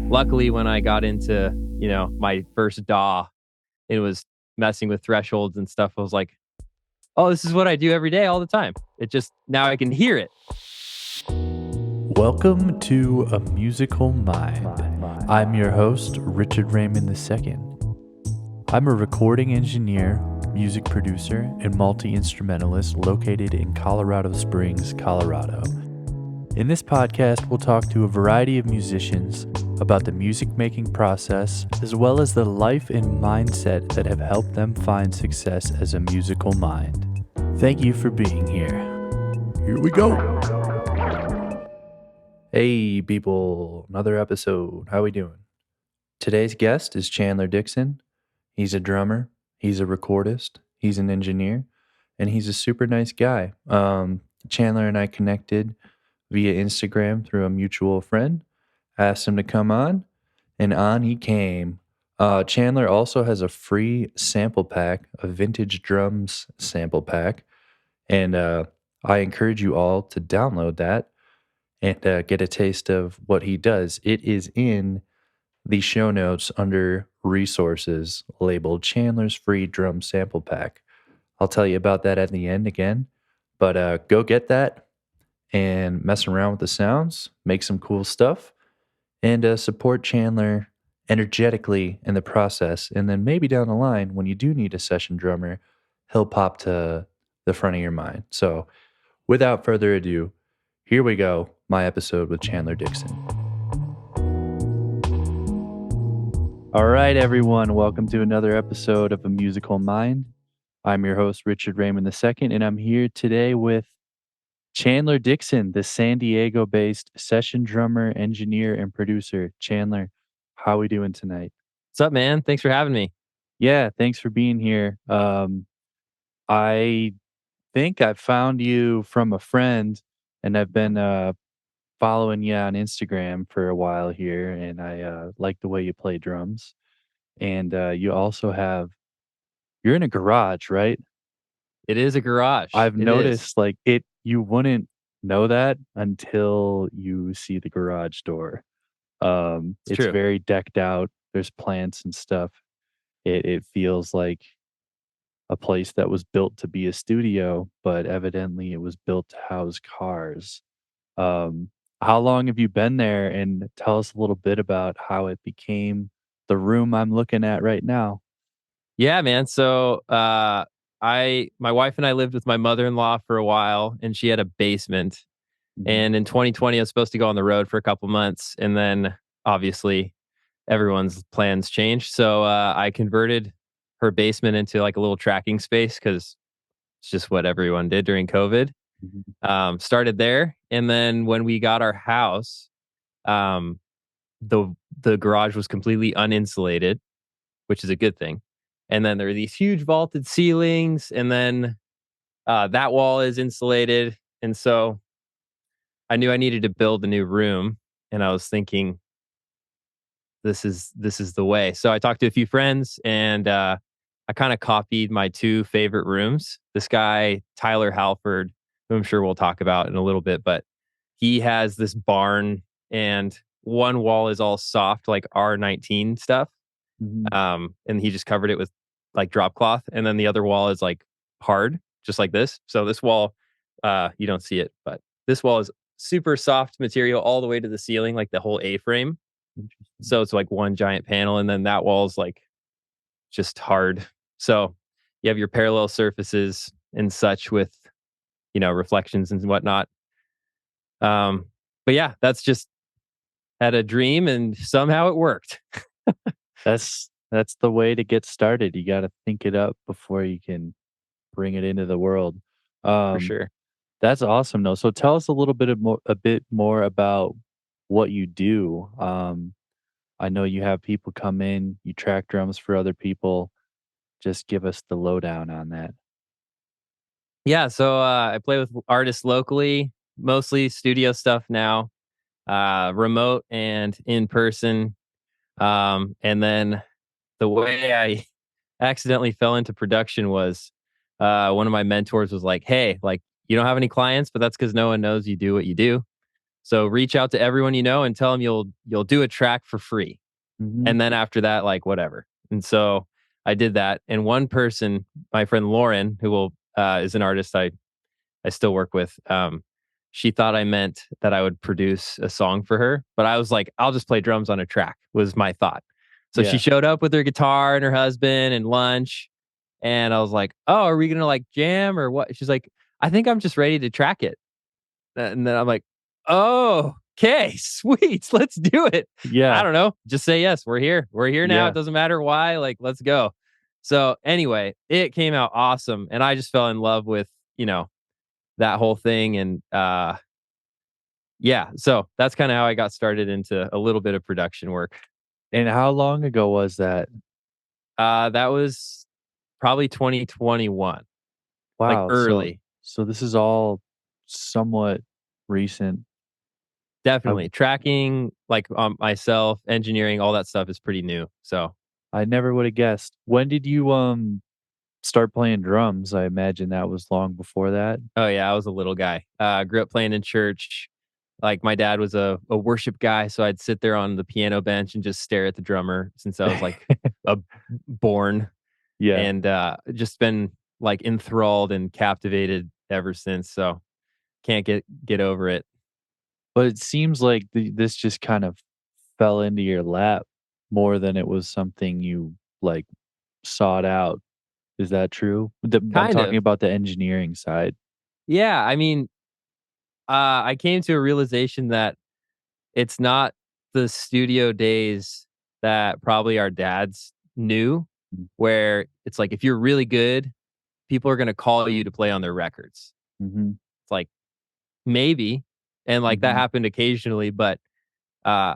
luckily, when I got into, my first DAW, it was messing with thresholds and stuff. I was like, oh, this is what I do every day, all the time. It just, now I can hear it. Welcome to A Musical Mind. I'm your host, Richard Raymond II. I'm a recording engineer, music producer, and multi-instrumentalist located in Colorado Springs, Colorado. In this podcast, we'll talk to a variety of musicians about the music-making process, as well as the life and mindset that have helped them find success as a musical mind. Thank you for being here. Here we go. Hey people, another episode. How we doing? Today's guest is Chandler Dixon. He's a drummer, he's a recordist, he's an engineer, and he's a super nice guy. Chandler and I connected via Instagram through a mutual friend, asked him to come on, and on he came. Chandler also has a free sample pack, a vintage drums sample pack, and I encourage you all to download that and get a taste of what he does. It is in the show notes under resources labeled Chandler's free drum sample pack. I'll tell you about that at the end again, but go get that and mess around with the sounds, make some cool stuff, and support Chandler energetically in the process. And then maybe down the line, when you do need a session drummer, he'll pop to the front of your mind. So without further ado, here we go, my episode with Chandler Dixon. All right, everyone, welcome to another episode of A Musical Mind. I'm your host, Richard Raymond II, and I'm here today with Chandler Dixon, the San Diego-based session drummer, engineer, and producer. Chandler, how are we doing tonight? What's up, man? Thanks for having me. Yeah, thanks for being here. I think I found you from a friend, and I've been following you on Instagram for a while here, and I like the way you play drums. And you also you're in a garage, right? It is a garage. I've It noticed is. you wouldn't know that until you see the garage door. It's It's true. very decked out. There's plants and stuff. It feels like a place that was built to be a studio, but evidently it was built to house cars. Um, how long have you been there? And tell us a little bit about how it became the room I'm looking at right now. Yeah, man. So, my wife and I lived with my mother-in-law for a while, and she had a basement. Mhm. And in 2020, I was supposed to go on the road for a couple months, and then obviously everyone's plans changed. So I converted her basement into like a little tracking space because it's just what everyone did during COVID. Mhm. Started there, and then when we got our house, um, the the garage was completely uninsulated, which is a good thing. And then there are these huge vaulted ceilings, and then that wall is insulated. And so I knew I needed to build a new room, and I was thinking, this is the way. So I talked to a few friends, and I kind of copied my two favorite rooms. This guy Tyler Halford, who I'm sure we'll talk about in a little bit, but he has this barn, and one wall is all soft, like R19 stuff, Mhm. and he just covered it with like drop cloth, and then the other wall is like hard, just like this. So this wall, you don't see it, but this wall is super soft material all the way to the ceiling, like the whole A-frame. Interesting. So it's like one giant panel, and then that wall's like just hard. So you have your parallel surfaces and such with, reflections and whatnot. But yeah, that's just had a dream, and somehow it worked. That's the way to get started. You got to think it up before you can bring it into the world. For Um, sure. that's awesome, though. So tell us a bit more about what you do. I know you have people come in, you track drums for other people. Just give us the lowdown on that. Yeah, so I play with artists locally, mostly studio stuff now, remote and in person. And then the way I accidentally fell into production was one of my mentors was like, "Hey, like you don't have any clients, but that's because no one knows you do what you do. So reach out to everyone you know and tell them you'll do a track for free. Mhm. And then after that, like whatever. And so I did that. And one person, my friend Lauren, who will is an artist I still work with, she thought I meant that I would produce a song for her, but I was like, I'll just play drums on a track, was my thought. So she Yeah. showed up with her guitar and her husband and lunch. And I was like, oh, are we gonna like jam or what? She's like, I think I'm just ready to track it. And then I'm like, "Oh, okay, sweet. Let's do it." I Yeah. don't know. Just say yes. We're here. We're here now. It Yeah. doesn't matter why. Like, let's go. So anyway, it came out awesome, and I just fell in love with that whole thing, and yeah. So that's kind of how I got started into a little bit of production work. And how long ago was that? That was probably 2021, like Wow. So early. so this is all somewhat recent. I Definitely tracking, like myself, engineering, all that stuff is pretty new. So I never would have guessed. When did you start playing drums? I imagine that was long before that. oh yeah, I was a little guy. Grew up playing in church. Like my dad was a worship guy, so I'd sit there on the piano bench and just stare at the drummer since I was like a born, Yeah. and just been like enthralled and captivated ever since. So can't get over it. But it seems like this just kind of fell into your lap more than it was something you like sought out. Is that true? I'm Kind talking of. about the engineering side. Yeah, I mean, I came to a realization that it's not the studio days that probably our dads knew, where it's like if you're really good, people are gonna call you to play on their records. Mhm. It's like, maybe, and, like, that Mhm. happened occasionally, but, uh,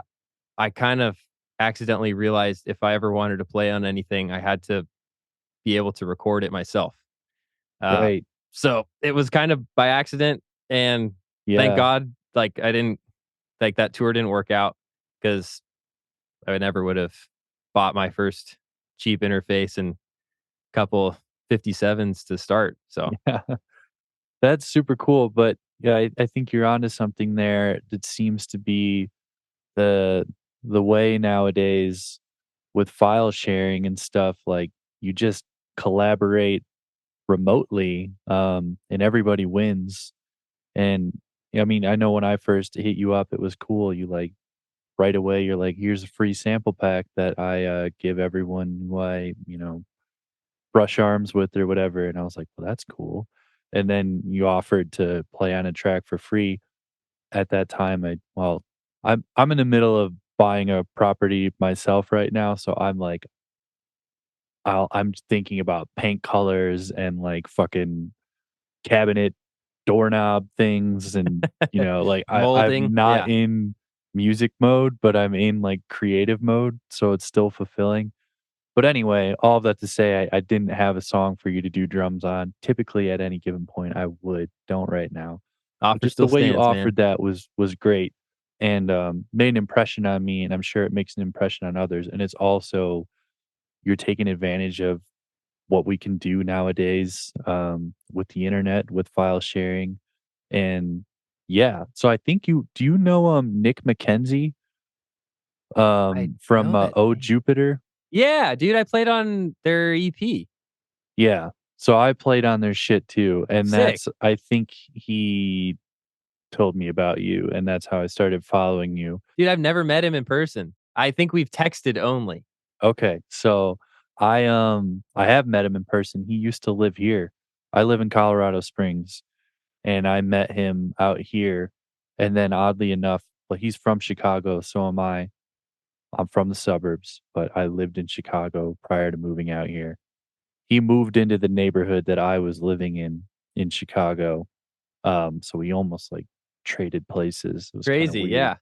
I kind of accidentally realized if I ever wanted to play on anything, I had to be able to record it myself. Uh, Right. so it was kind of by accident, and thank Yeah. God, like, I didn't like, that tour didn't work out because I never would have bought my first cheap interface and couple 57s to start, so Yeah. That's super cool, but yeah, I think you're onto something there. That seems to be the the way nowadays with file sharing and stuff, like, you just collaborate remotely, and everybody wins, and, I mean, I know when I first hit you up, it was cool, you, like right away, you're like, "Here's a free sample pack that I, give everyone who I, brush arms with or whatever," and I was like, "Well, that's cool," and then you offered to play on a track for free. At that time, I'm in the middle of buying a property myself right now, so I'm like, I'm thinking about paint colors and, like, fucking cabinet doorknob things and, like, I'm molding, not yeah. in music mode, but I'm in, like, creative mode, so it's still fulfilling. But anyway, all of that to say, I didn't have a song for you to do drums on. Typically, at any given point, I would, don't right now. But Offer just the still way you stands, offered man. that was great and, made an impression on me, and I'm sure it makes an impression on others, and it's also you're taking advantage of what we can do nowadays, with the internet, with file sharing, and yeah. So I think do you know, Nick McKenzie, I from, know that Oh name. Jupiter? Yeah, dude, I played on their EP. Yeah. So I played on their shit too, and Sick. I think he told me about you, and that's how I started following you. Dude, I've never met him in person. I think we've texted only. Okay, so I have met him in person. He used to live here. I live in Colorado Springs, and I met him out here, and then oddly enough, well, he's from Chicago, so am I. I'm from the suburbs, but I lived in Chicago prior to moving out here. He moved into the neighborhood that I was living in Chicago. So we almost like traded places. It was kind of Crazy, weird. yeah.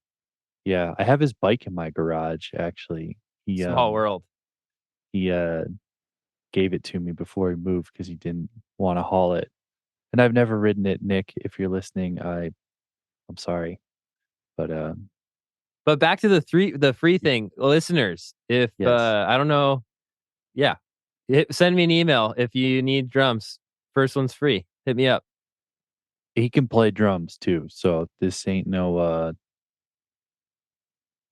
Yeah, I have his bike in my garage actually. He Small um world. he gave it to me before he moved because he didn't want to haul it. And I've never ridden it, Nick. If you're listening, I'm sorry, but But back to the free thing. Listeners, if, yes, I don't know, yeah, send me an email if you need drums. First one's free. Hit me up. he can play drums too, so this ain't no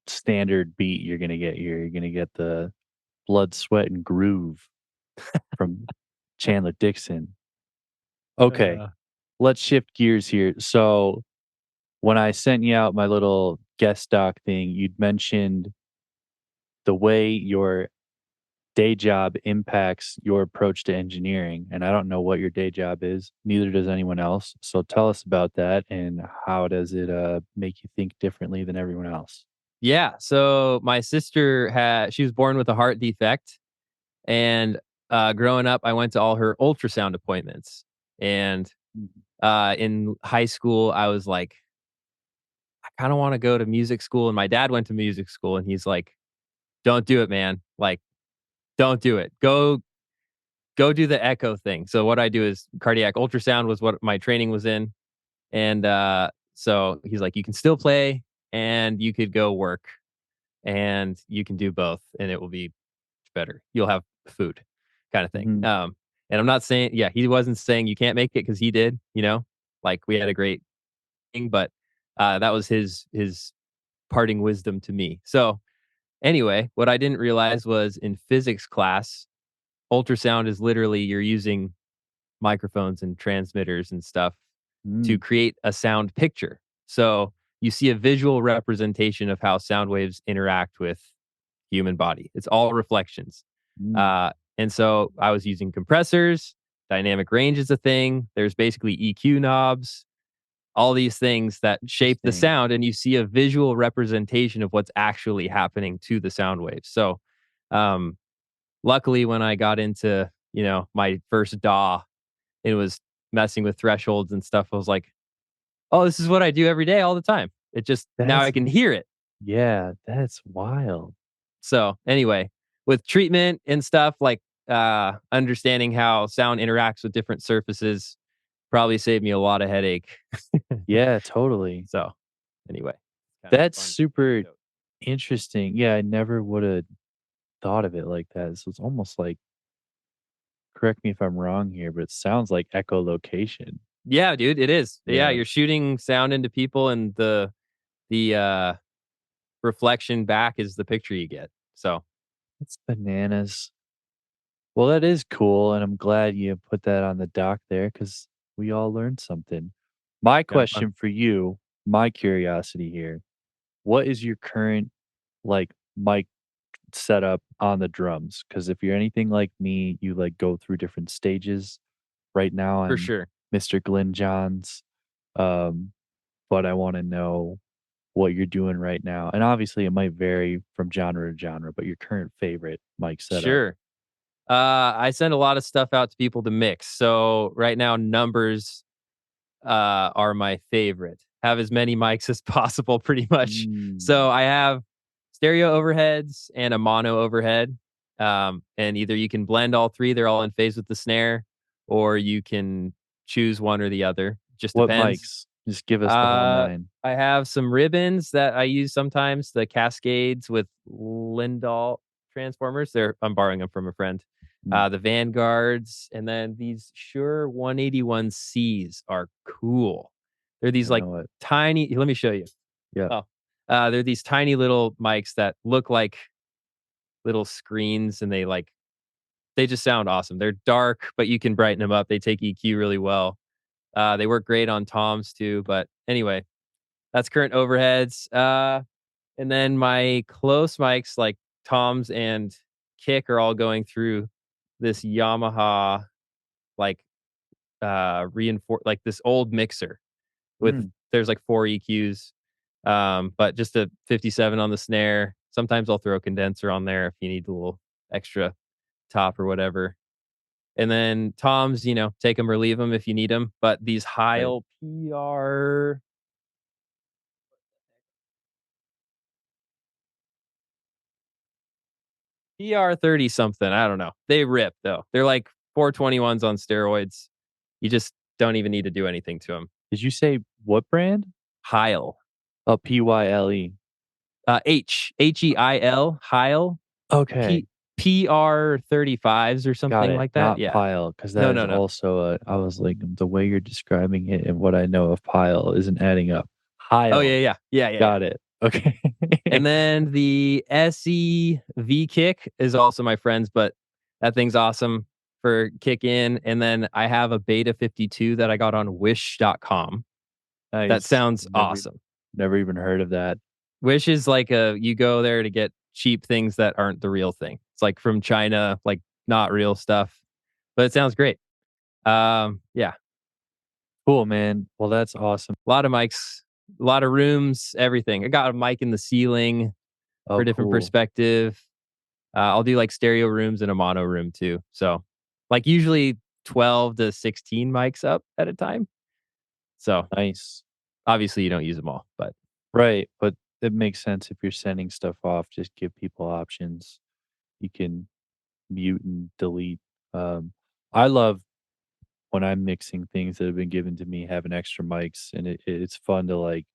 standard beat you're gonna get here. You're gonna get the blood, sweat, and groove from Chandler Dixon. Okay, Uh, let's shift gears here. So when I sent you out my little guest doc thing, you'd mentioned the way your day job impacts your approach to engineering. And I don't know what your day job is, neither does anyone else. So tell us about that and how does it make you think differently than everyone else? yeah. So my sister she was born with a heart defect, and growing up, I went to all her ultrasound appointments. And Mhm. in high school, I was like, I kind of want to go to music school. And my dad went to music school, and he's like, "Don't do it, man. Like, don't do it. Go do the echo thing." So what I do is cardiac ultrasound was what my training was in. And so he's like, you can still play and you could go work and you can do both and it will be better. You'll have food kind of thing. Mhm. And I'm not saying, yeah, he wasn't saying you can't make it because he did, like we had a great thing, but that was his parting wisdom to me. So anyway, what I didn't realize was in physics class, ultrasound is literally you're using microphones and transmitters and stuff to Mm, create a sound picture. So you see a visual representation of how sound waves interact with human body. It's all reflections. mm. And so I was using compressors, dynamic range is a thing. There's basically EQ knobs, all these things that shape the Interesting. sound, and you see a visual representation of what's actually happening to the sound waves. So, um, luckily, when I got into my first DAW, it was messing with thresholds and stuff. I was like, oh, this is what I do every day all the time. It just now I That's can hear it. yeah, that's wild. So anyway, with treatment and stuff like understanding how sound interacts with different surfaces probably saved me a lot of headache. Yeah, totally. So anyway, kind of a That's fun super anecdote. interesting. Yeah, I never would have thought of it like that. So it's almost like, correct me if I'm wrong here, but it sounds like echolocation. Yeah, dude, it is. Yeah, Yeah, you're shooting sound into people and the reflection back is the picture you get. So that's bananas. Well, that is cool, and I'm glad you put that on the dock there because we all learned something. My kind of fun. question for you, my curiosity here, what is your current like mic setup on the drums? Because if you're anything like me, you like go through different stages. Right now, For I'm sure. Mr. Glenn Johns, um, but I want to know what you're doing right now, and obviously it might vary from genre to genre, but your current favorite mic setup. Sure. I send a lot of stuff out to people to mix. So right now, numbers are my favorite. Have as many mics as possible, pretty much. Mm, So I have stereo overheads and a mono overhead. And either you can blend all three; they're all in phase with the snare, or you can choose one or the other. Just what depends. mics? Just give us the whole 9. I have some ribbons that I use sometimes, the Cascades with Lindahl transformers. I'm borrowing them from a friend. Mm, The Vanguards, and then these Shure 181Cs are cool. They're I these like know it. tiny. Let me show you. Yeah. Oh, they're these tiny little mics that look like little screens, and they just sound awesome. They're dark, but you can brighten them up. They take EQ really well. They work great on toms too. But anyway, that's current overheads. And then my close mics like toms and kick are all going through this Yamaha like reinforce like this old mixer with Mm, there's like 4 EQs. But just a 57 on the snare. Sometimes I'll throw a condenser on there if you need a little extra top or whatever. And then toms, take them or leave them if you need them. But these right. Heil PR 30 something, I don't know. They rip though. They're like 421s on steroids. You just don't even need to do anything to them. Did you say what brand? Heil. Oh, Pyle. Heil. Heil. Okay. P. PR35s or Got something it, like that. not Yeah. Pile, because No, that is no, no. also a I was like, the way you're describing it and what I know of Pile isn't adding up. Oh yeah, Pile, yeah, yeah, yeah, yeah. got it. Okay. And then the SEV kick is also my friend's, but that thing's awesome for kick in. And then I have a Beta 52 that I got on wish.com. That Nice. sounds awesome. Never even heard of that. Wish is like a you go there to get cheap things that aren't the real thing. It's like from China, like not real stuff, but it sounds great. Yeah, Cool, man. Well, that's awesome. a lot of mics, a lot of rooms, everything. I got a mic in the ceiling for Oh, different cool. perspective. I'll do like stereo rooms and a mono room too. So, like usually 12 to 16 mics up at a time. So, Nice. obviously you don't use them all, but Right, but it makes sense if you're sending stuff off, just give people options. You can mute and delete. Um, I love when I'm mixing things that have been given to me, having extra mics, and it's fun to like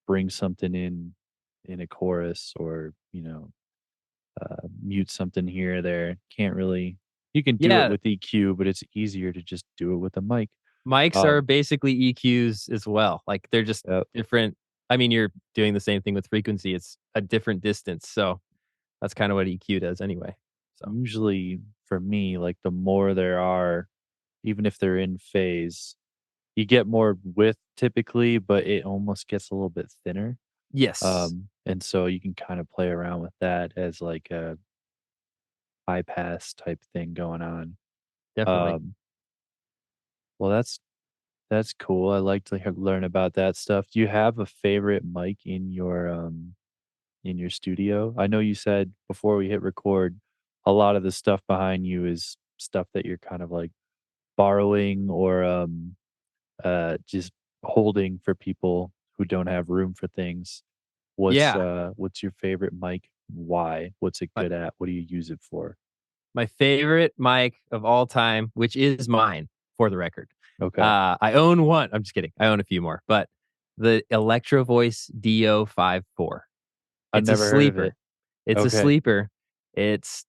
bring something in a chorus or mute something here or there. Can't really. You can do it yeah, with EQ, but it's easier to just do it with a mic. mics Um, are basically EQs as well. Like they're just uh, different. I mean, you're doing the same thing with frequency. It's a different distance. So, that's kind of what EQ does anyway. So, Usually for me, like the more there are, even if they're in phase, you get more width typically, but it almost gets a little bit thinner. yes, And so you can kind of play around with that as like a high pass type thing going on. definitely. Um, well, that's cool. I like to learn about that stuff. Do you have a favorite mic in your studio? I know you said before we hit record, a lot of the stuff behind you is stuff that you're kind of like borrowing or just holding for people who don't have room for things. Yeah. What's your favorite mic? Why? What's it My, good at? What do you use it for? my favorite mic of all time, which is mine for the record. Okay. I own one. I'm just kidding. I own a few more, but the Electro Voice DO54. I've It's a never heard of sleeper. it. It's a Okay. sleeper. It's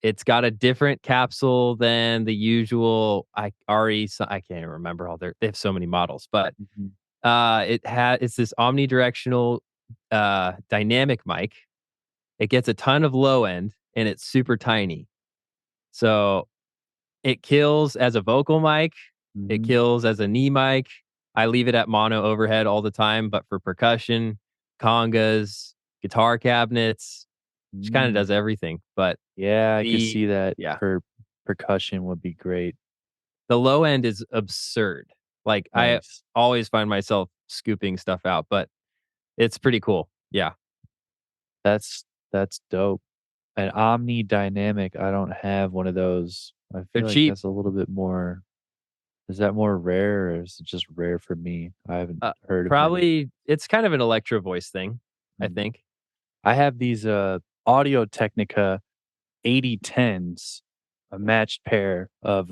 it's got a different capsule than the usual I can't even remember all they have so many models, but Mhm. it's this omnidirectional dynamic mic. It gets a ton of low end and it's super tiny. So it kills as a vocal mic, it Mhm. kills as a knee mic. I leave it at mono overhead all the time, but for percussion, congas, guitar cabinets, she kind of Mm. does everything. But Yeah, I could the see that yeah, for percussion would be great. the low end is absurd. Like I Nice. always find myself scooping stuff out, but it's pretty cool. Yeah. That's dope. An Omni Dynamic, I don't have one of those. I They're feel like cheap. that's a little bit more. Is that more rare or is it just rare for me? I haven't heard of many. Probably it's kind of an electro voice thing, I Mm. think. I have these Audio Technica 8010s, a matched pair of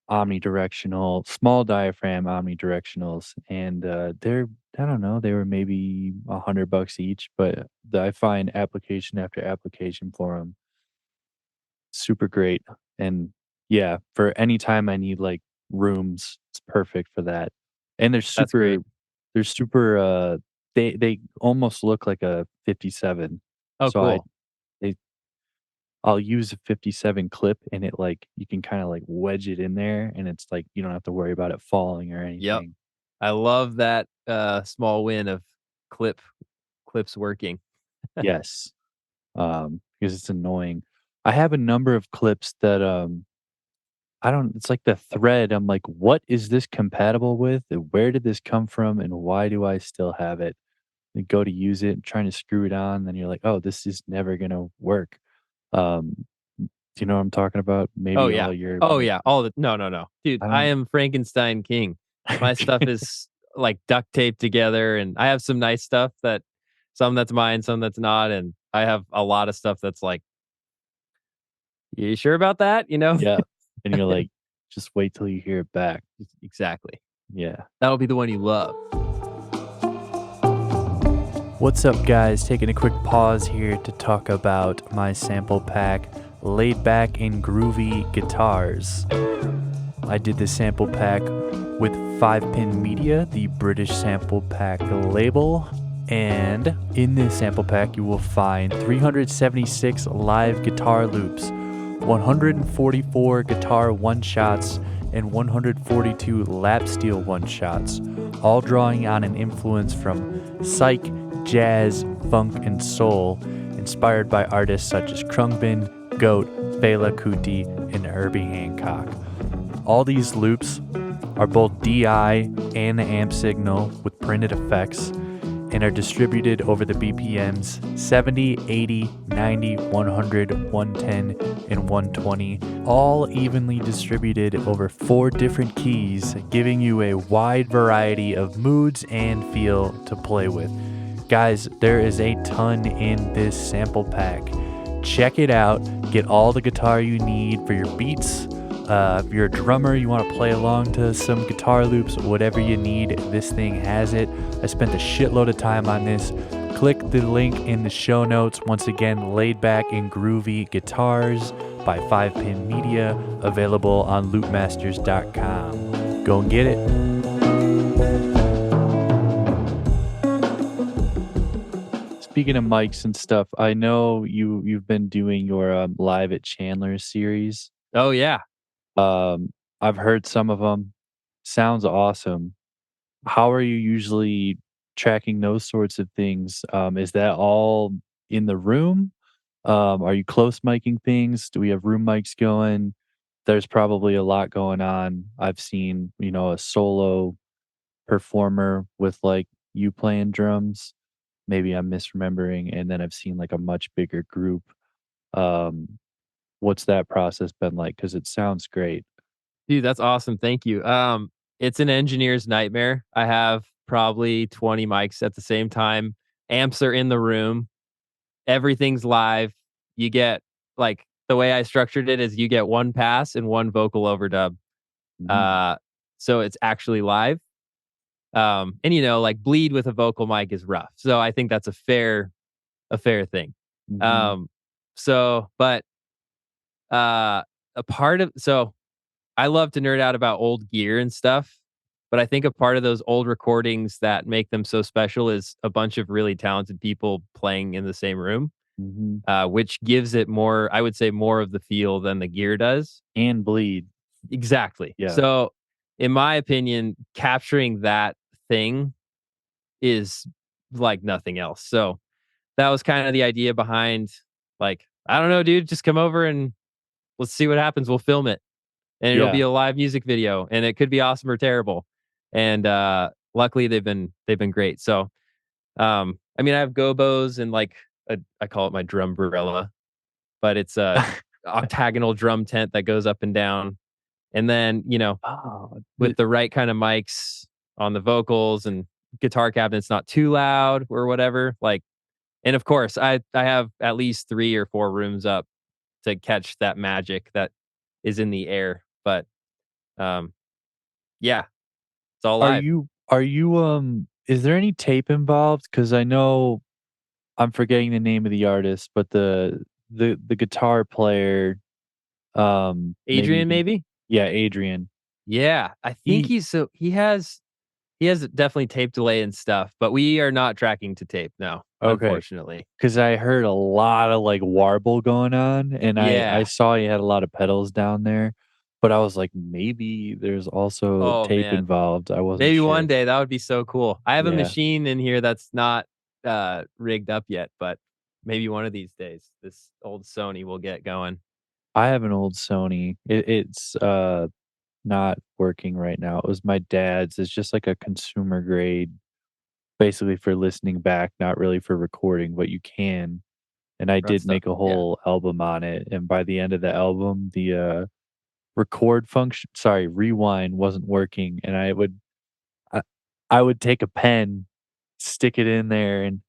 omnidirectional, small diaphragm omnidirectionals, and they're I don't know, they were maybe $100 each, but I find application after application for them super great. And yeah, for any time I need like rooms, it's perfect for that. And That's great. they're super they almost look like a 57. Oh, So I cool. they I'll use a 57 clip and it like you can kind of like wedge it in there and it's like you don't have to worry about it falling or Yep. anything. I love that small win of clip clips working. Yes. Because it's annoying. I have a number of clips that I don't it's like the thread. I'm like, what is this compatible with? And where did this come from? And why do I still have it? And go to use it and trying to screw it on, then you're like, oh, this is never gonna work. Do you know what I'm talking about? Oh Maybe yeah. all your Oh mic yeah. All the no, no, no. Dude, I I don't am Frankenstein king. My stuff is like duct taped together and I have some nice stuff that some that's mine, some that's not, and I have a lot of stuff that's like, you sure about that? You know? yeah. And you're like, just wait till you hear it back. Exactly. Yeah. That'll be the one you love. What's up, guys? Taking a quick pause here to talk about my sample pack, Laid Back and Groovy Guitars. I did this sample pack with 5-Pin Media, the British sample pack label. And in this sample pack, you will find 376 live guitar loops, 144 guitar one-shots, and 142 lap steel one-shots, all drawing on an influence from psych, jazz, funk, and soul, inspired by artists such as Khruangbin, Goat, Fela Kuti, and Herbie Hancock. All these loops are both DI and the amp signal with printed effects and are distributed over the BPMs 70, 80, 90, 100, 110, and 120, all evenly distributed over 4 different keys, giving you a wide variety of moods and feel to play with. Guys, there is a ton in this sample pack. Check it out. Get all the guitar you need for your beats. If you're a drummer, you want to play along to some guitar loops, whatever you need, this thing has it. I spent a shitload of time on this. Click the link in the show notes. Once again, Laid Back and Groovy Guitars by 5-Pin Media, available on loopmasters.com. Go and get it. Speaking of mics and stuff, I know you've been doing your live at Chandler series. Oh yeah. I've heard some of them. Sounds awesome. How are you usually tracking those sorts of things? Is that all in the room? Are you close miking things? Do we have room mics going? There's probably a lot going on. I've seen, a solo performer with like you playing drums. Maybe I'm misremembering. And then I've seen like a much bigger group. Um, what's that process been like? Because it sounds great. Dude, that's awesome. Thank you. It's an engineer's nightmare. I have probably 20 mics at the same time. Amps are in the room. Everything's live. You get like the way I structured it is you get one pass and one vocal overdub. Mhm, Uh, so it's actually live. And like bleed with a vocal mic is rough. So I think that's a fair thing. mhm, Um, but a part of so I love to nerd out about old gear and stuff, but I think a part of those old recordings that make them so special is a bunch of really talented people playing in the same room, mhm. which gives it more, I would say, more of the feel than the gear does. And bleed. Exactly. Yeah. So, in my opinion, capturing that thing is like nothing else. So, that was kind of the idea behind, like, I don't know, dude, just come over and let's see what happens. We'll film it and it'll be Yeah. a live music video and it could be awesome or terrible. And luckily they've been great. So I mean I have gobos and like I call it my drum barella, but it's a octagonal drum tent that goes up and down. And then, Oh, with the right kind of mics on the vocals and guitar cabinets not too loud or whatever, like, and of course I have at least 3 or 4 rooms up to catch that magic that is in the air. But um yeah, it's all live. is there any tape involved? Because I know I'm forgetting the name of the artist, but the guitar player, maybe you Adrian, can. maybe? Yeah, Adrian. Yeah, I think He he has definitely tape delay and stuff, but we are not tracking to tape, no, Okay. unfortunately. Because I heard a lot of, like, warble going on, and I Yeah. saw he had a lot of pedals down there, but I was like, "Maybe there's also Oh, tape man. involved." I wasn't Maybe one sure. day, that would be so cool. I have a Yeah. machine in here that's not, rigged up yet, but maybe one of these days, this old Sony will get going. I have an old Sony. It's not working right now. It was my dad's. It's just like a consumer grade, basically for listening back, not really for recording, but you can. And I That did stuff, make a yeah. whole album on it, and by the end of the album, the record function sorry, rewind wasn't working, and I I would take a pen, stick it in there, and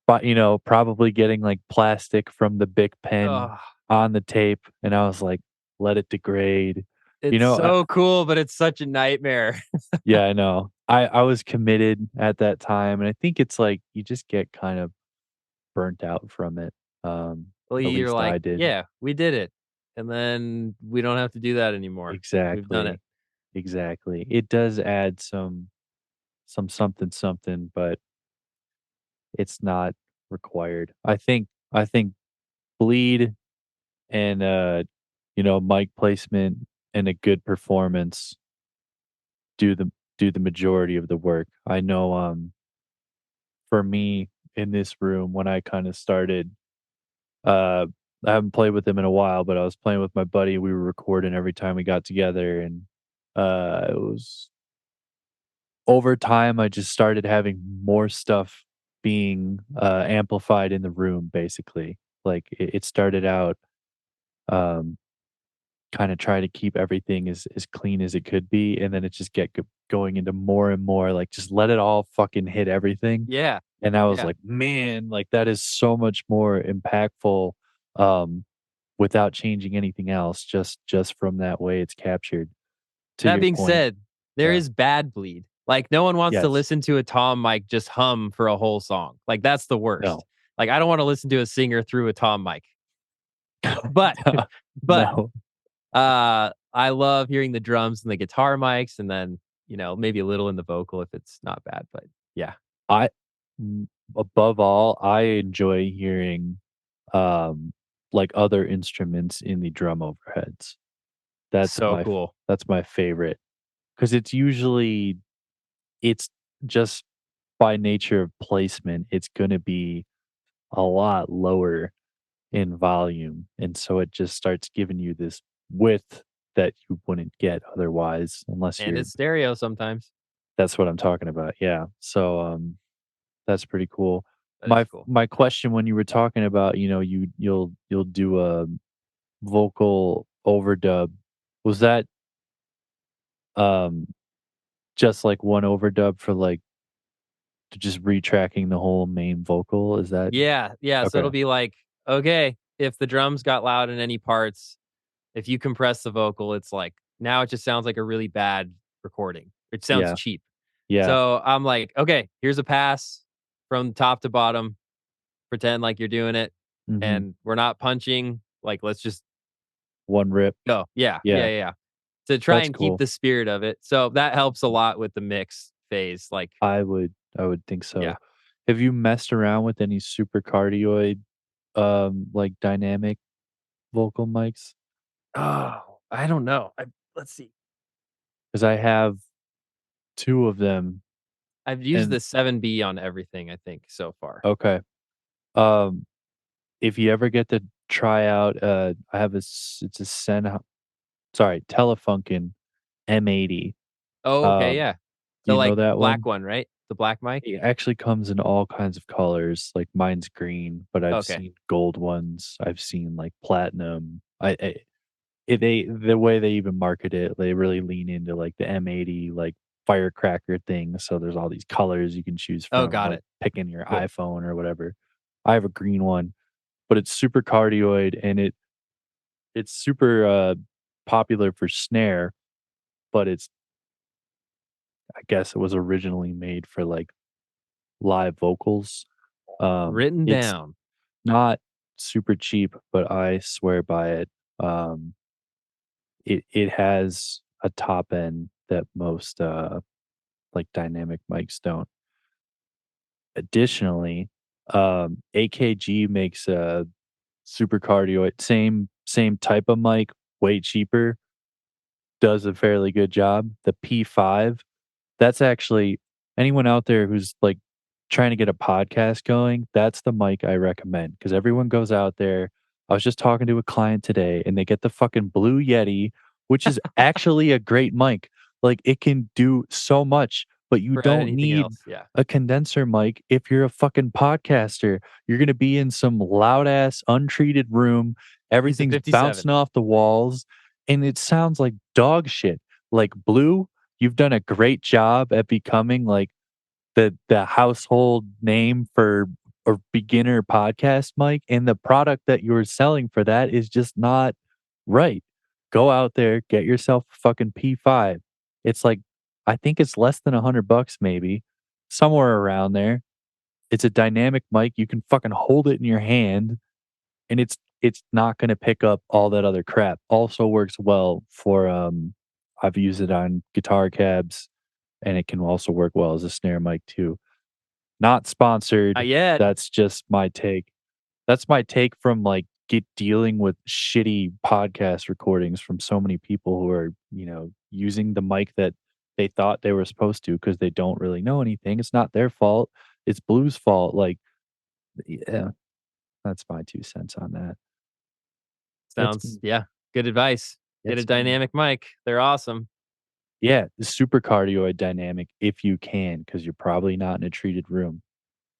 but, probably getting, like, plastic from the Bic pen Oh, on the tape, and I was like, "Let it degrade." You it's know, so cool, but it's such a nightmare. yeah, I know. I was committed at that time, and I think it's like you just get kind of burnt out from it. Well, At you're least I like, did. "Yeah, we did it, and then we don't have to do that anymore. We've done it." Exactly. Exactly. It does add some something something, but it's not required. I think bleed and mic placement and a good performance do the do the majority of the work. I know for me in this room when I kind of started uh I haven't played with him in a while, but I was playing with my buddy. We were recording every time we got together, and it was over time I just started having more stuff being amplified in the room basically. Like it started out um kind of try to keep everything as clean as it could be, and then it just going into more and more, like, just let it all fucking hit everything, Yeah, and I was yeah. like, "Man, like, that is so much more impactful, um, without changing anything else, just from that way it's captured." To That your being point. said, there Yeah. is bad bleed. Like, no one wants to Yes. listen to a Tom mic just hum for a whole song. Like, that's the worst. No. Like, I don't wanna listen to a singer through a Tom mic. But but, No. I love hearing the drums and the guitar mics and then, maybe a little in the vocal if it's not bad, but yeah, I above all, I enjoy hearing, um, like, other instruments in the drum overheads. That's so my f cool. that's my favorite, because it's just by nature of placement, it's gonna be a lot lower in volume, and so it just starts giving you this width that you wouldn't get otherwise unless And you're it's stereo sometimes. that's what I'm talking about, yeah. So, that's pretty cool. That is cool. My question when you were talking about, you'll do a vocal overdub, was that, um, just, like, one overdub for, like, just retracking the whole main vocal? Is that Yeah, yeah, so okay. it'll be like, okay, if the drums got loud in any parts, if you compress the vocal, it's like, now it just sounds like a really bad recording. It sounds Yeah, cheap. yeah, So, I'm like, "Okay, here's a pass from top to bottom. Pretend like you're doing it, mhm. and we're not punching, like, let's just One rip. go." Yeah, yeah, Yeah, yeah, yeah. To try that's and keep cool. the spirit of it. So, that helps a lot with the mix phase, like, I would think yeah. so. Have you messed around with any supercardioid, like, dynamic vocal mics? Oh, I don't know. Let's see. Because I have 2 of them, I've used and the 7B on everything, I think, so far. okay. Um, if you ever get to try out, I have it's a Telefunken M80. Oh, okay, Um, yeah. do The, you know like, that black one? one, right? The black mic? It actually comes in all kinds of colors, like, mine's green, but I've Okay. seen gold ones, I've seen, like, platinum. The way they even market it, they really lean into, like, the M80, like, firecracker thing, so there's all these colors you can choose Oh, from, got like, it. picking your Cool. iPhone or whatever. I have a green one, but it's super cardioid, and it's super, popular for snare, but I guess it was originally made for, like, live vocals. Written It's down. not super cheap, but I swear by it. Um, it has a top end that most, like, dynamic mics don't. Additionally, AKG makes a super cardioid same type of mic, way cheaper, does a fairly good job. The P5, that's actually anyone out there who's, like, trying to get a podcast going, that's the mic I recommend because everyone goes out there. I was just talking to a client today, and they get the fucking Blue Yeti, which is actually a great mic. Like, it can do so much, but you For don't anything need else, yeah. a condenser mic if you're a fucking podcaster. You're gonna be in some loud ass, untreated room, Use the everything's 57. bouncing off the walls, and it sounds like dog shit. Like, Blue, you've done a great job at becoming, like, the household name for a beginner podcast mic, and the product that you're selling for that is just not right. Go out there, get yourself a fucking P5. It's like I think it's less than $100 maybe, somewhere around there. It's a dynamic mic. You can fucking hold it in your hand, and it's not gonna pick up all that other crap. Also works well for, I've used it on guitar cabs, and it can also work well as a snare mic too. Not Not sponsored. yet. That's just my take. That's my take from, like, get dealing with shitty podcast recordings from so many people who are, using the mic that they thought they were supposed to because they don't really know anything. It's not their fault. It's Blue's fault. Like, yeah, that's my 2 cents on that. That's Sounds me. yeah, good advice. Get a That's me. dynamic mic. They're awesome. Yeah, the super cardioid dynamic if you can, because 'cause you're probably not in a treated room.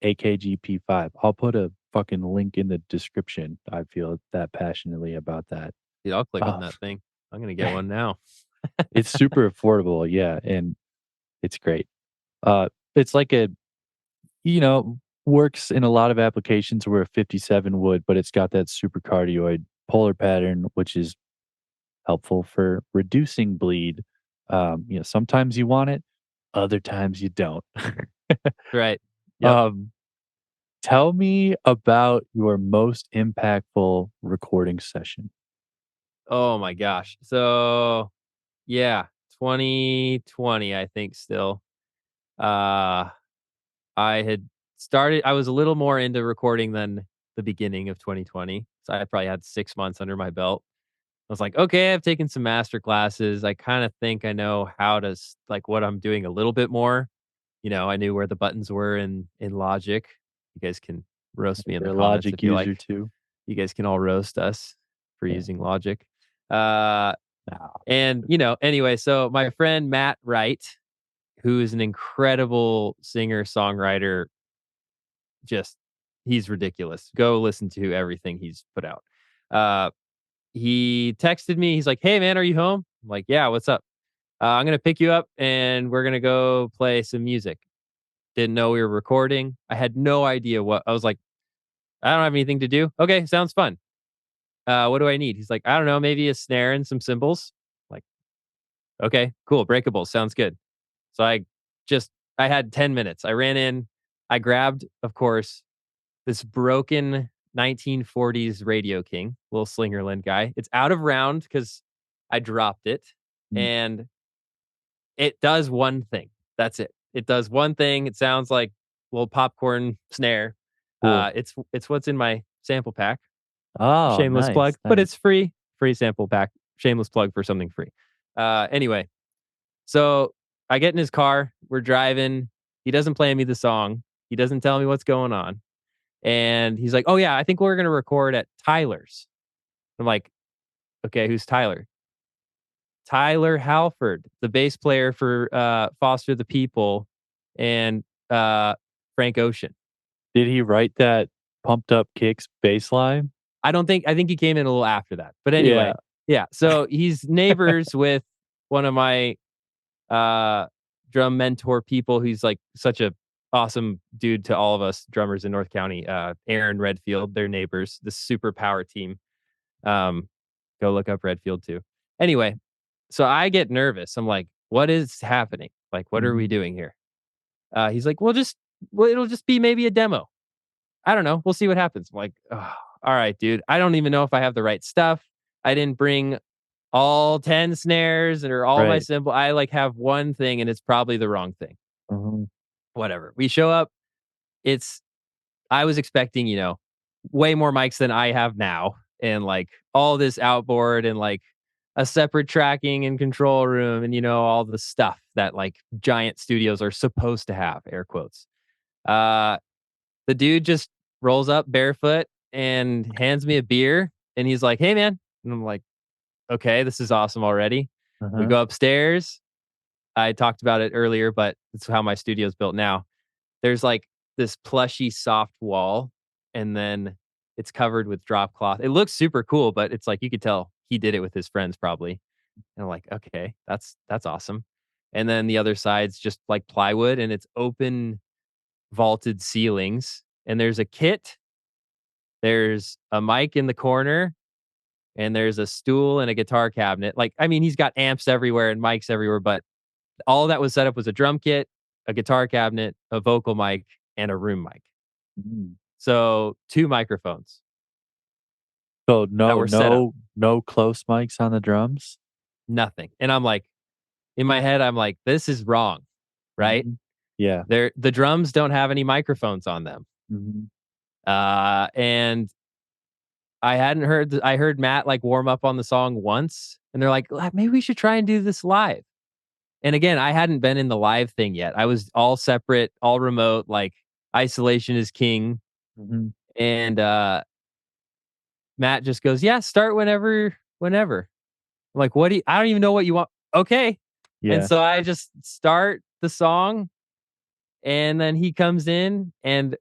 AKG-P5. I'll put a fucking link in the description. I feel that passionately about that. Dude, I'll click on Uh, that thing. I'm gonna get one now. it's super affordable, yeah, and it's great. It's like you know, works in a lot of applications where a 57 would, but it's got that super cardioid polar pattern, which is helpful for reducing bleed. Sometimes you want it, other times you don't. Right. Yep. um, Tell me about your most impactful recording session. Oh my gosh. So yeah, 2020, I think still. Uh I had I was a little more into recording than the beginning of 2020. So I probably had 6 months under my belt. I was like, okay, I've taken some master classes. I kind of think I know how to like what I'm doing a little bit more. I knew where the buttons were in Logic. You guys can roast me in the You're a comments Logic if you user like. too? You guys can all roast us for Yeah. using Logic. Uh, Nah. and anyway, so my friend Matt Wright, who is an incredible singer songwriter, just he's ridiculous. Go listen to everything he's put out. Uh, he texted me. He's like, "Hey man, are you home?" I'm like, "Yeah, what's up? I'm gonna pick you up and we're gonna go play some music." Didn't know we were recording. I had no idea what I was like. I don't have anything to do. Okay, sounds fun. What do I need? He's like, I don't know, maybe a snare and some cymbals. Like, okay, cool, breakables, sounds good. So I had 10 minutes. I ran in, I grabbed, of course, this broken 1940s Radio King, little Slingerland guy. It's out of round because I dropped it, Mm, and it does one thing. That's it. It does one thing. It sounds like a little popcorn snare. cool. It's what's in my sample pack. Oh, Shameless plug, nice, but nice. it's free. Free sample pack. Shameless plug for something free. Anyway, so I get in his car. We're driving. He doesn't play me the song. He doesn't tell me what's going on. And he's like, "Oh yeah, I think we're gonna record at Tyler's." I'm like, "Okay, who's Tyler?" Tyler Halford, the bass player for Foster the People and Frank Ocean. Did he write that pumped up kicks bass line? I think he came in a little after that. But Yeah. anyway, yeah. So he's neighbors with one of my uh drum mentor people who's like such a awesome dude to all of us drummers in North County. Aaron Redfield, they're neighbors, the super power team. Um, go look up Redfield too. Anyway, so I get nervous. I'm like, what is happening? Like, what are we Mhm. doing here? He's like, well, it'll just be maybe a demo. I don't know. We'll see what happens. I'm like, oh, all right, dude. I don't even know if I have the right stuff. I didn't bring all 10 snares or all my Right. cymbal. I like have one thing and it's probably the wrong thing. Mhm. Whatever. We show up. It's I was expecting, way more mics than I have now and like all this outboard and like a separate tracking and control room and all the stuff that like giant studios are supposed to have, air quotes. Uh the dude just rolls up barefoot and hands me a beer and he's like, "Hey man." And I'm like, "Okay, this is awesome already." We Uh-huh. go upstairs. I talked about it earlier, but it's how my studio's built now. There's like this plushy soft wall and then it's covered with drop cloth. It looks super cool, but it's like you could tell he did it with his friends probably. And I'm like, "Okay, that's awesome." And then the other side's just like plywood and it's open vaulted ceilings and there's a kit, there's a mic in the corner, and there's a stool and a guitar cabinet. Like, I mean, he's got amps everywhere and mics everywhere, but All that was set up was a drum kit, a guitar cabinet, a vocal mic, and a room mic. Mm. So 2 microphones So that were set up, no close mics on the drums? nothing. And I'm like, in my head, I'm like, "This is wrong," right? Mhm. Yeah. The drums don't have any microphones on them. Mhm. And I heard Matt, like, warm up on the song once, and they're like, Maybe we should try and do this live." And again, I hadn't been in the live thing yet. I was all separate, all remote, like, isolation is king, Mhm. and, Matt just goes, "Yeah, start whenever." I'm like, "What do you I don't even know what you want." "Okay." And Yeah. so I just start the song, and then he comes in, and,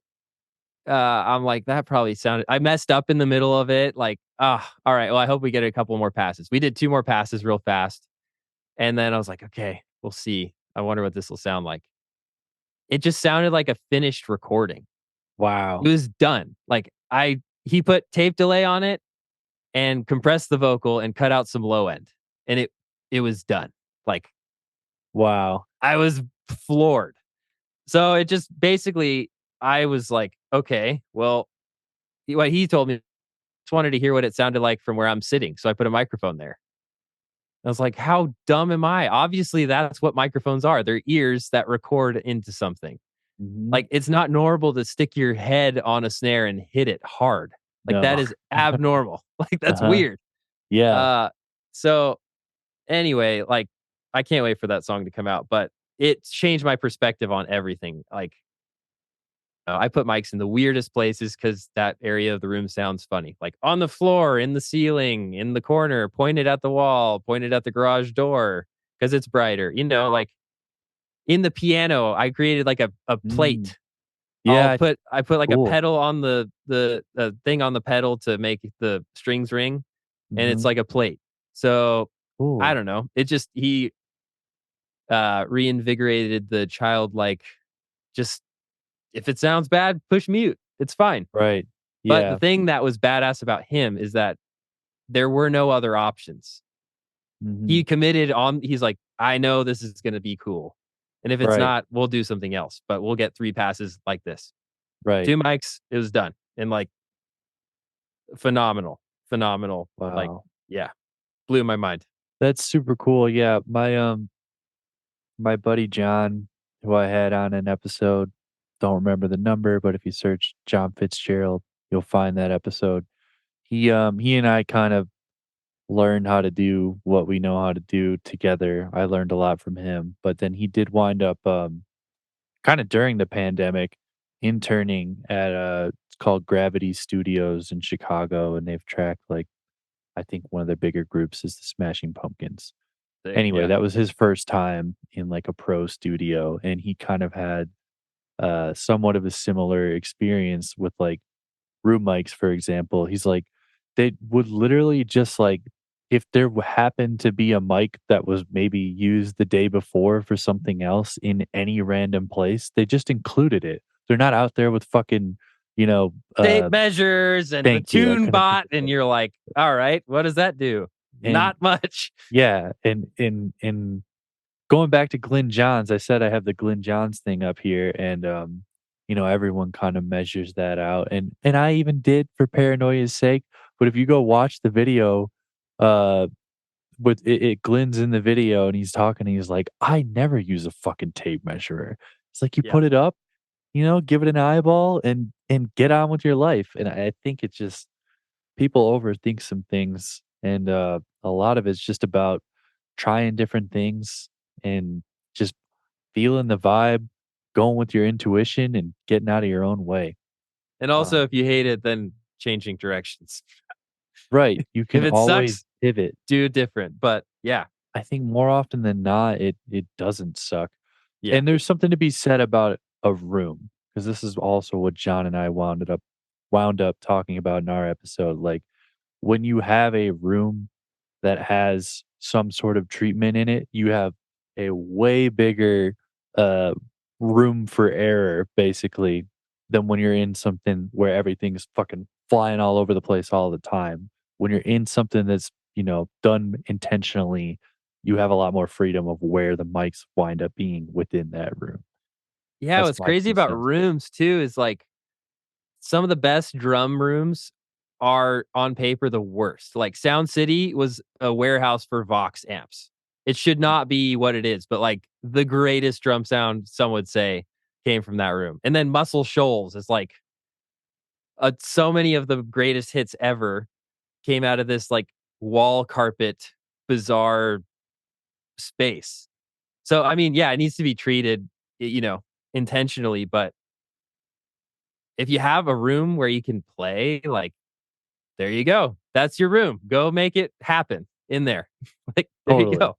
I'm like, "That probably sounded" I messed up in the middle of it, like, "Ah, alright, well, I hope we get a couple more passes." We did 2 more passes real fast, and then I was like, "Okay, we'll see. I wonder what this will sound like." It just sounded like a finished recording. It Wow. was done. Like, I he put tape delay on it and compressed the vocal and cut out some low end, and it was done. Like, Wow. I was floored. So it just basically I was like, "Okay, well," what he told me, just wanted to hear what it sounded like from where I'm sitting, so I put a microphone there. I was like, "How dumb am I?" Obviously, that's what microphones are. They're ears that record into something. Mhm. Like, it's not normal to stick your head on a snare and hit it hard. Like, that No. is abnormal. Like, that's Uh-huh. weird. Yeah. Uh, so anyway, like, I can't wait for that song to come out, but it's changed my perspective on everything. Like, I put mics in the weirdest places because that area of the room sounds funny. Like on the floor, in the ceiling, in the corner, pointed at the wall, pointed at the garage door because it's brighter. Like in the piano, I created like a Mm. plate. Yeah, I put like a cool. pedal on the thing on the pedal to make the strings ring, and it's Mhm. like a plate. So I Cool. don't know. It just he reinvigorated the childlike, just if it sounds bad, push mute. It's fine. Right. But the Yeah. thing that was badass about him is that there were no other options. Mhm. He committed on he's like, "I know this is gonna be cool. And if it's Right. not, we'll do something else, but we'll get 3 passes like this." Right. 2 mics, it was done. And, like, phenomenal, phenomenal, like, Wow. yeah, blew my mind. That's super cool. Yeah, my buddy John, who I had on an episode, don't remember the number, but if you search John Fitzgerald, you'll find that episode. He and I kind of learned how to do what we know how to do together. I learned a lot from him, but then he did wind up kind of during the pandemic interning at it's called Gravity Studios in Chicago, and they've tracked like I think one of their bigger groups is the Smashing Pumpkins. Sick, Anyway, yeah. that was his first time in like a pro studio, and he kind of had somewhat of a similar experience with like room mics, for example. He's like, they would literally just like, if there happened to be a mic that was maybe used the day before for something else in any random place, they just included it. They're not out there with fucking, you know, Tape measures and the thank you. I tune couldn't think bot, of and it. you're like, "Alright, what does that do?" And Not much. yeah, and going back to Glenn Johns, I said I have the Glenn Johns thing up here, and everyone kind of measures that out, and I even did for paranoia's sake. But if you go watch the video, uh, with Glenn's in the video and he's talking, and he's like, "I never use a fucking tape measure." It's like you Yeah. put it up, give it an eyeball, and get on with your life. And I think it's just people overthink some things, and a lot of it's just about trying different things and just feeling the vibe, going with your intuition and getting out of your own way. And Um, also, if you hate it, then changing directions. right. You If can it always sucks, pivot. do different, but yeah, I think more often than not, it doesn't suck. yeah. And there's something to be said about a room, because this is also what John and I wound up talking about in our episode. Like when you have a room that has some sort of treatment in it, you have a way bigger uh room for error basically than when you're in something where everything's fucking flying all over the place all the time. When you're in something that's, done intentionally, you have a lot more freedom of where the mics wind up being within that room. Yeah, That's what's my crazy two about cents. rooms too is like some of the best drum rooms are on paper the worst. Like Sound City was a warehouse for Vox amps. It should not be what it is, but like the greatest drum sound, some would say, came from that room. And then Muscle Shoals is like so many of the greatest hits ever came out of this like wall carpet, bizarre space. So I mean, yeah, it needs to be treated, intentionally. But if you have a room where you can play, like there you go. That's your room. Go make it happen in there. Like, there you Totally. go.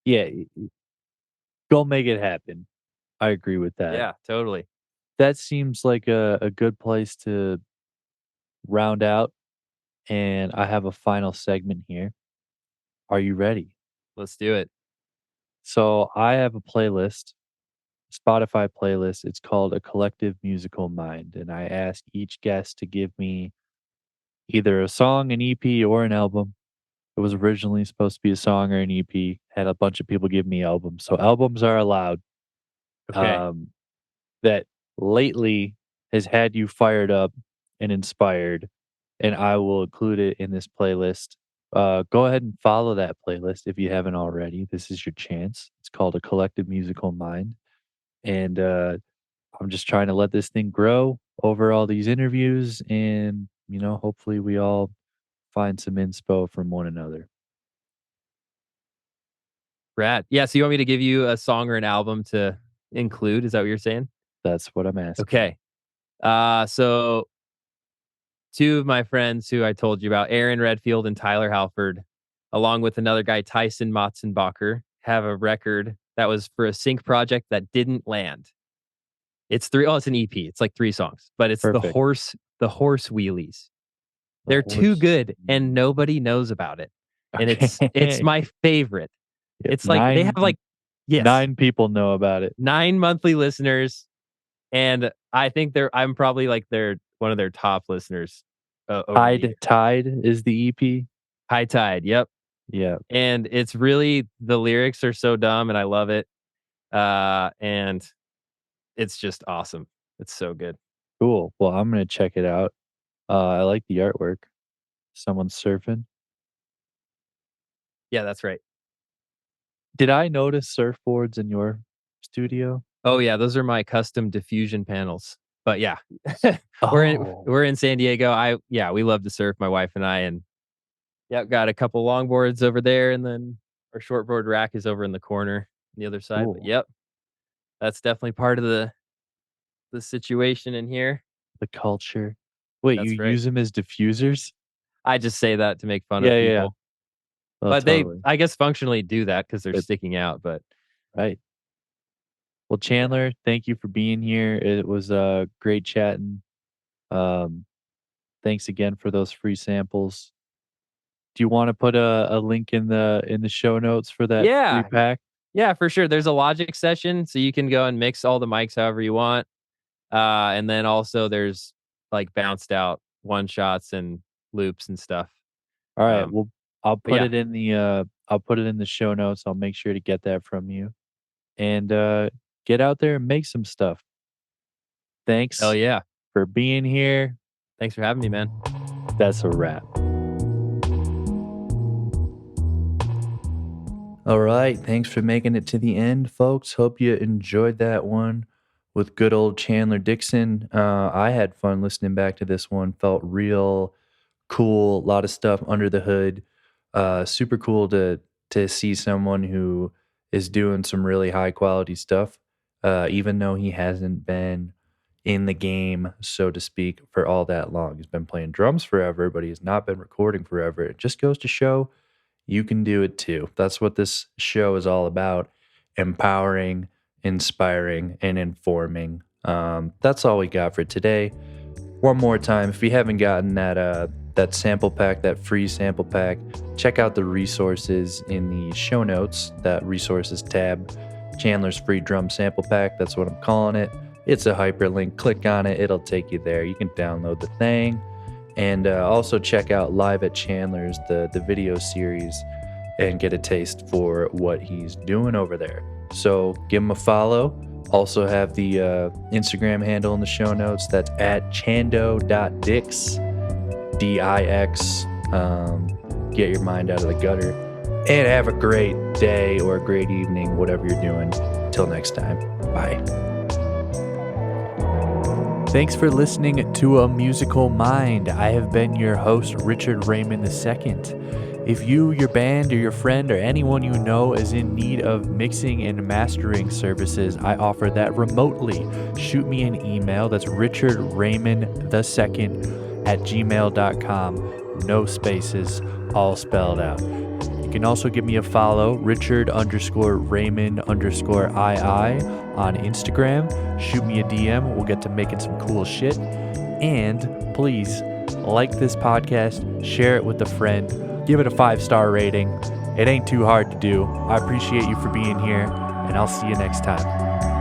Yeah, go make it happen. I agree with that. Yeah, totally. That seems like a good place to round out, and I have a final segment here. Are you ready? Let's do it. So I have a playlist, Spotify playlist. It's called A Collective Musical Mind, and I ask each guest to give me either a song, an EP, or an album. It was originally supposed to be a song or an EP. Had a bunch of people give me albums, so albums are allowed. Okay. Um, that lately has had you fired up and inspired, and I will include it in this playlist. Go ahead and follow that playlist if you haven't already. This is your chance. It's called A Collective Musical Mind. And I'm just trying to let this thing grow over all these interviews. And, hopefully we all find some inspo from one another. Rad. Yeah. So you want me to give you a song or an album to include? Is that what you're saying? That's what I'm asking. Okay. So two of my friends who I told you about, Aaron Redfield and Tyler Halford, along with another guy, Tyson Motzenbacher, have a record that was for a sync project that didn't land. It's an EP. It's like 3 songs, but it's Perfect. the horse wheelies. The They're too horse. good and nobody knows about it. And it's Okay. my favorite. Yep. It's like they have like yes, 9 people know about it. 9 monthly listeners, and I think I'm probably like their one of their top listeners over the years. Tide is the EP. High Tide, yep. Yeah. And it's really the lyrics are so dumb and I love it. And it's just awesome. It's so good. Cool. Well, I'm gonna check it out. I like the artwork. Someone's surfing. Yeah, that's right. Did I notice surfboards in your studio? Oh yeah, those are my custom diffusion panels. But yeah, Oh, we're in San Diego. We love to surf, my wife and I, and yeah, got a couple longboards over there, and then our shortboard rack is over in the corner on the other side. But cool. yep, that's definitely part of the situation in here. The culture. Wait, you That's right. use them as diffusers? I just say that to make fun of Yeah, yeah, yeah. people, Oh, but they, totally. I guess, functionally do that because they're But sticking out. But right. Well, yeah, Chandler, thank you for being here. It was great chatting. Um, thanks again for those free samples. Do you want to put a link in the show notes for that free yeah, pack? yeah, for sure. There's a Logic session, so you can go and mix all the mics however you want. And then also there's like bounced out one shots and loops and stuff. All right. Um, Well, I'll but put yeah, it in the show notes. I'll make sure to get that from you. And get out there and make some stuff. hell Thanks yeah. for being here. Thanks for having me, man. That's a wrap. All right. Thanks for making it to the end, folks. Hope you enjoyed that one with good old Chandler Dixon. I had fun listening back to this one. Felt real cool. A lot of stuff under the hood. Super cool to see someone who is doing some really high quality stuff, even though he hasn't been in the game, so to speak, for all that long. He's been playing drums forever, but he has not been recording forever. It just goes to show you can do it too. That's what this show is all about: empowering, inspiring, and informing. That's all we got for today. One more time, if you haven't gotten that sample pack, that free sample pack, check out the resources in the show notes. That resources tab, Chandler's free drum sample pack. That's what I'm calling it. It's a hyperlink. Click on it; it'll take you there. You can download the thing, and also check out Live at Chandler's, the video series. and get a taste for what he's doing over there. So give him a follow. Also have the Instagram handle in the show notes. That's at chando.dix, D-I-X. Get your mind out of the gutter. And have a great day or a great evening, whatever you're doing. Till next time. Bye. Thanks for listening to A Musical Mind. I have been your host, Richard Raymond II. If you, your band, or your friend, or anyone you know is in need of mixing and mastering services, I offer that remotely. Shoot me an email. That's richardraymond2@gmail.com. No spaces, all spelled out. You can also give me a follow, Richard_Raymond_II on Instagram. Shoot me a DM. We'll get to making some cool shit. And please like this podcast, share it with a friend, give it a 5-star rating. It ain't too hard to do. I appreciate you for being here, and I'll see you next time.